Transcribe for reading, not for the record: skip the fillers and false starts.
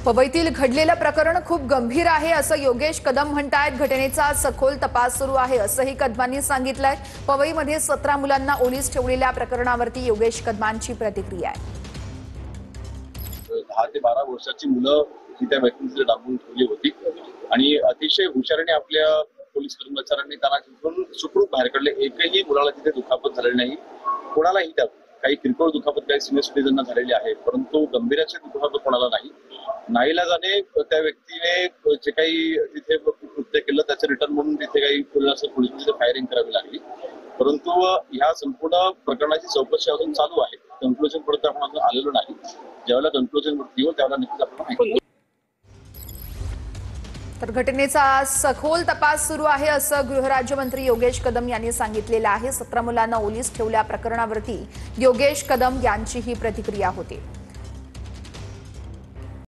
पवईतील घडलेलं प्रकरण खूप गंभीर आहे असं योगेश कदम म्हणतायत। घटनेचा सखोल तपास सुरू आहे असंही कदमांनी सांगितलंय। पवईमध्ये 17 मुलांना ओलीस ठेवलेल्या प्रकरणावरती योगेश कदमांची प्रतिक्रिया आहे। 10 ते 12 वर्षाची मुलं ही त्या व्यक्तींचे डांबून ठेवली होती आणि अतिशय हुशारीने आपल्या पोलीस कर्मचाऱ्यांनी त्यांना तिथून सुखरूप बाहेर काढले। एकही मुलाला तिथे दुखापत झालेली नाही, कोणालाही त्यात काही किरकोळ दुखापत काही सिनियर सिटीजनना झालेली आहे, परंतु गंभीराची दुखापत कोणाला नाही। नाईलाजाने त्या व्यक्तीने जे काही तिथे कृत्य केलं त्याचं रिटर्न म्हणून तिथे काही पोलिसांची फायरिंग करावी लागली, परंतु ह्या संपूर्ण प्रकरणाची चौकशी अजून चालू आहे। कन्क्लुजन पर्यंत आपण अजून आलेलो नाही। ज्यावेळेला कन्क्लुजन वरती येऊ त्यावेळेला नक्कीच आपण माहिती। तर घटनेचा सखोल तपास सुरू आहे असं गृहराज्यमंत्री योगेश कदम यांनी सांगितलेलं आहे। 17 मुलांना ओलीस ठेवल्या प्रकरणावरती योगेश कदम यांची ही प्रतिक्रिया होती।